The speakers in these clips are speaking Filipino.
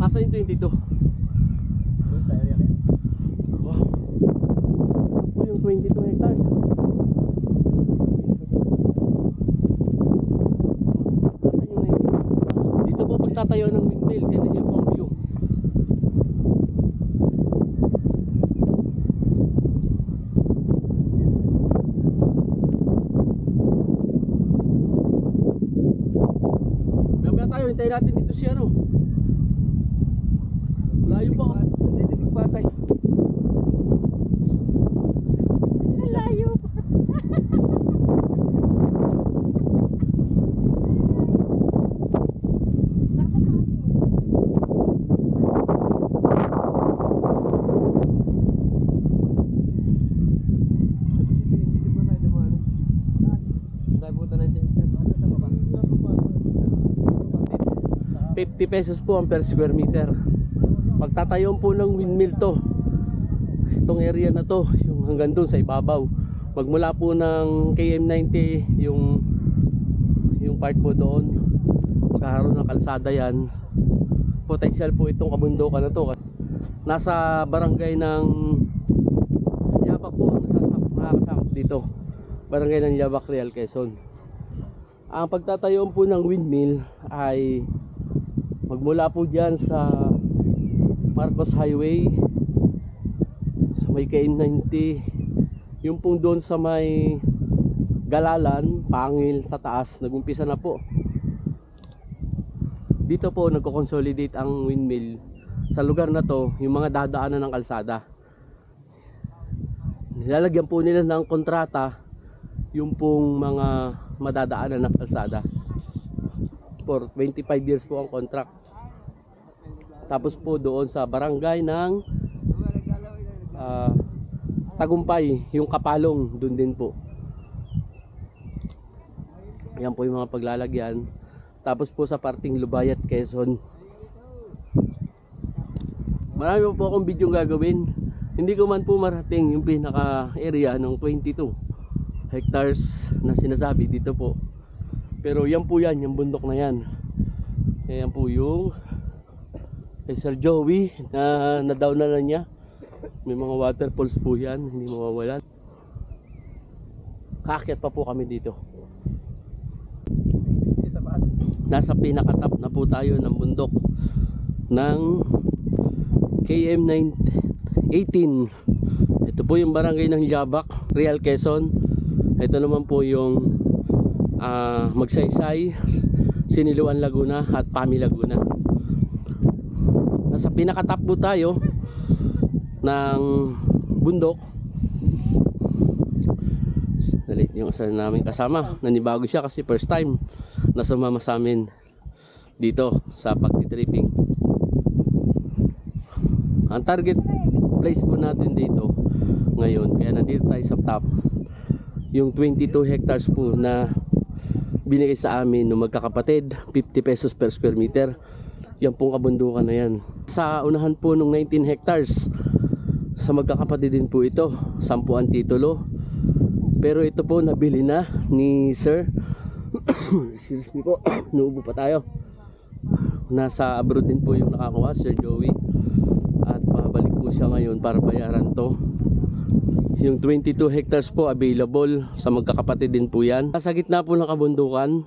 Asa yung 22? Doon sa area na yun. Wow. Ito yung 22 hectares. Asa yung 19? Dito po pagtatayo ng windmill. Tignan niyo po ang view. Mamaya tayo, hintayin natin dito si ano. Layo pa. Nandinig patay. Malayo pa. Hindi pa tayo dumaan. Tayo punta na dyan. 50 pesos po ang per square meter. Pagtatayon po ng windmill to, itong area na to, yung hanggang doon sa ibabaw, magmula po ng KM90, yung part po doon, magkakaroon ng kalsada yan. Potential po itong kabundukan na to. Nasa barangay ng Yabak po, nakakasakop dito, barangay ng Yabak, Real Quezon. Ang pagtatayon po ng windmill ay magmula po dyan sa Marcos Highway, sa may KM90, yung pong doon sa may Galalan, Pangil sa taas, nagumpisa na po. Dito po nagko-consolidate ang windmill sa lugar na to, yung mga dadaanan ng kalsada. Nilalagyan po nila ng kontrata yung pong mga madadaanan ng kalsada. For 25 years po ang contract. Tapos po doon sa barangay ng Tagumpay, yung Kapalong, doon din po. Yan po yung mga paglalagyan. Tapos po sa parting Lubayat, Quezon. Marami po akong video gagawin. Hindi ko man po marating yung pinaka area ng 22 hectares na sinasabi dito po. Pero yan po yan, yung bundok na yan. Yan po yung kay Sir Joey na na-down na niya. May mga waterfalls po yan, hindi mawawalan. Kaakyat pa po kami dito. Nasa pinakatap na po tayo ng bundok ng KM18. Ito po yung barangay ng Yabak, Real Quezon. Ito naman po yung Magsaysay, Siniluan Laguna at Pami Laguna. Nasa pinakatap po tayo ng bundok. Nalit yung isa namin kasama, nanibago siya kasi first time na sumama sa amin dito sa pagtitripping. Ang target place po natin dito ngayon, kaya nandito tayo sa top, yung 22 hectares po na binigay sa amin ng magkakapatid, 50 pesos per square meter. Yan pong kabundukan na yan. Sa unahan po ng 19 hectares, sa magkakapatid din po ito, 10 ang titulo. Pero ito po nabili na ni Sir. Excuse me po, nuubo pa tayo. Nasa abroad din po yung nakakuha, Sir Joey. At babalik po siya ngayon para bayaran to. Yung 22 hectares po available sa magkakapatid din po yan. Nasa gitna po ng kabundukan.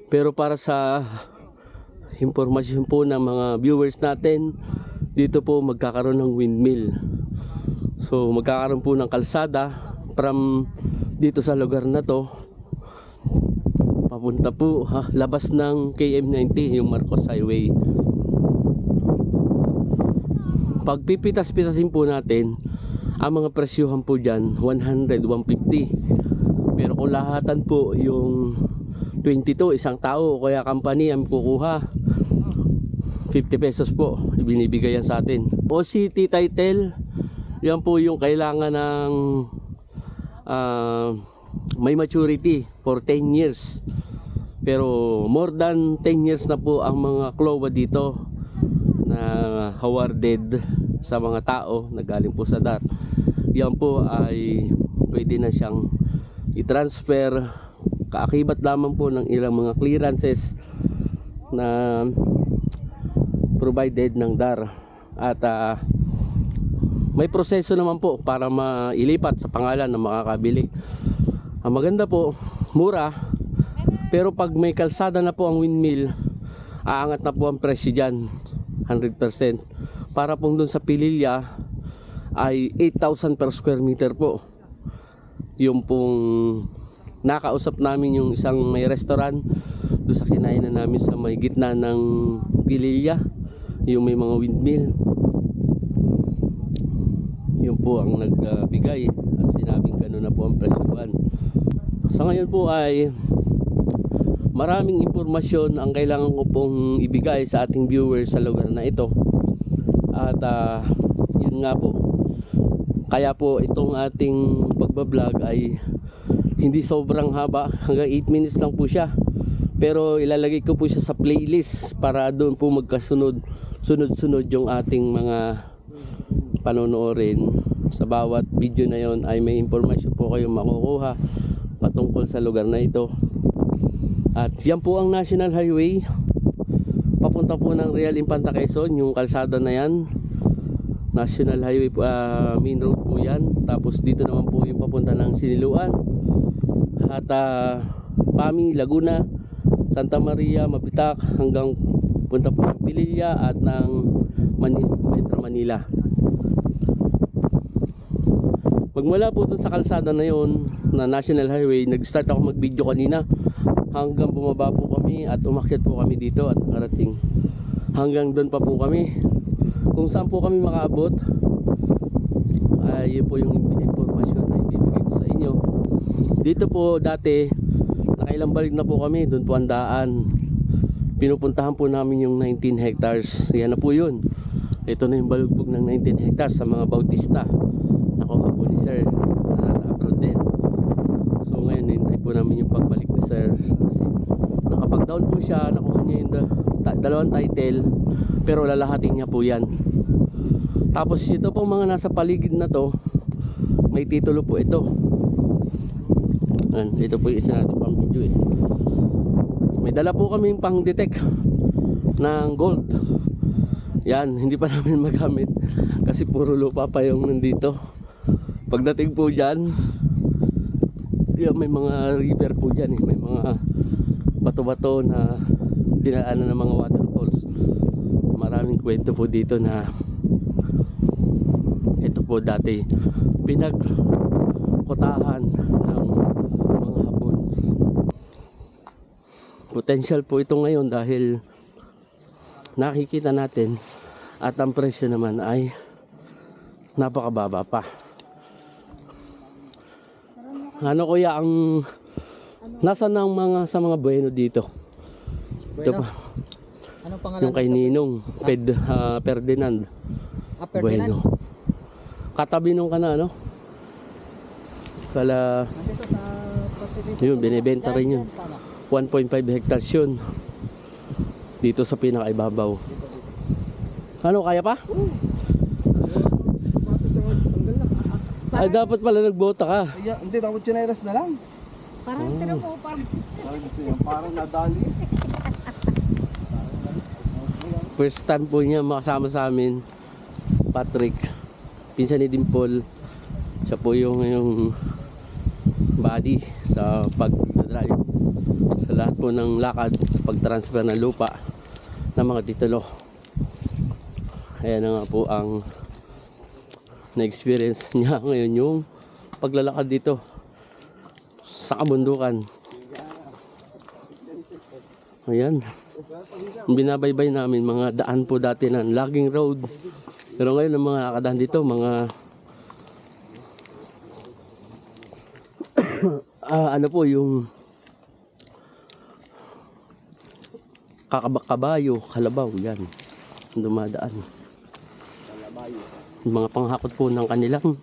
Pero para sa impormasyon po ng mga viewers natin, dito po magkakaroon ng windmill. So magkakaroon po ng kalsada from dito sa lugar na to papunta po labas ng KM90, yung Marcos Highway. Pagpipitas-pitasin po natin ang mga presyuhan po dyan, 100, 150. Pero kung lahatan po yung 22, isang tao o kaya company ang kukuha, 50 pesos po ibinibigay yan sa atin. OCT title, yan po yung kailangan ng may maturity for 10 years. Pero more than 10 years na po ang mga klowa dito na awarded sa mga tao na galing po sa DAT. Yan po ay pwede na siyang i-transfer, kaakibat lamang po ng ilang mga clearances na provided ng DAR. At may proseso naman po para mailipat sa pangalan ng makakabili. Ang maganda po, mura, pero pag may kalsada na po ang windmill, aangat na po ang presyo dyan 100%. Para pong dun sa Pililya ay 8,000 per square meter po. Yung pong nakausap namin yung isang may restaurant doon sa kinainan namin sa may gitna ng Pililya, yung may mga windmill. Yun po ang nagbigay at sinabing gano'n na po ang presyuhan. Sa ngayon po ay maraming impormasyon ang kailangan ko pong ibigay sa ating viewers sa lugar na ito. At yun nga po, kaya po itong ating pagbablog ay hindi sobrang haba, hanggang 8 minutes lang po siya. Pero ilalagay ko po siya sa playlist para doon po sunod-sunod yung ating mga panonoorin. Sa bawat video na yon ay may impormasyon po kayong makukuha patungkol sa lugar na ito. At yan po ang National Highway papunta po ng Real Infanta Quezon, yung kalsada na yan. National Highway main road po yan. Tapos dito naman po yung papunta ng Siniluan at Pami, Laguna, Santa Maria, Mabitak, hanggang punta po ng Pililya at ng Metro Manila. Pagmula po dun sa kalsada na yon na National Highway, nag-start ako mag-video kanina hanggang bumaba po kami at umakyat po kami dito at nakarating hanggang doon pa po kami. Kung saan po kami makaabot ay yun po yung impormasyon na ibibigay ko sa inyo. Dito po dati nakailang balik na po kami, doon po ang daan. Pinupuntahan po namin yung 19 hectares. Yan na po yun. Ito na yung balugbog ng 19 hectares sa mga Bautista. Nakuha po ni Sir na nasa abroad din. So ngayon hintay po namin yung pagbalik ni Sir kasi nakapag-down po siya, nakuha niya yung dalawang title, pero lalahatin niya po yan. Tapos ito po mga nasa paligid na to, may titulo po ito. Ito po yung isa natin pang video eh. May dala po kami pang detect ng gold. Yan, hindi pa namin magamit kasi puro lupa pa yung nandito. Pagdating po dyan, yan, may mga river po dyan eh. May mga bato-bato na dinaanan ng mga waterfalls. Maraming kwento po dito na ito po dati pinagkotahan ng mga Hapon. Potential po ito ngayon dahil nakikita natin at ang presyo naman ay napakababa pa. Ano kuya ang nasa ng mga sa mga bueno dito? Ito pa. Anong pangalan? Yung kay Ninong Ferdinand. Ferdinand? Bueno. Katabi nung kana ano? Kala Nandito sa Pacific. yun, binibenta rin yun. 1.5 hectares yun. Dito sa pinakaibabaw. Ano, kaya pa? Tanggal na. Ay, dapat pala nagbota ka. Hindi, dapat chinelas na lang. Parang tira mo, Parang nadali. First time po niya makasama sa amin, Patrick. Pinsan ni Dimple. Siya po yung body sa pag-drive. Sa lahat po ng lakad, pag-transfer ng lupa ng mga titulo. Kaya na nga po ang na-experience niya ngayon yung paglalakad dito sa kabundukan. Ayan. Binabaybay namin mga daan po dati ng logging road. Pero ngayon ang mga nakadaan dito, mga ano po yung kabayo, kalabaw, yan. Dumadaan. Yung mga panghakot po ng kanilang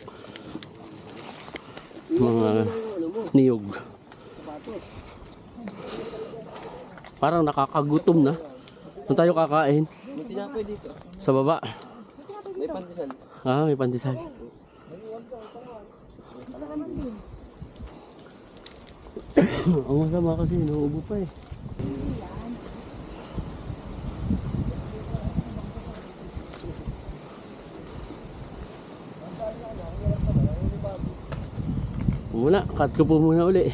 mga niyog. Parang nakakagutom na. Saan tayo kakain? Sa baba. May pandesal. Ah, may pandesal. Ang masama kasi, nauubo pa eh. Muna, cut ko po muna uli.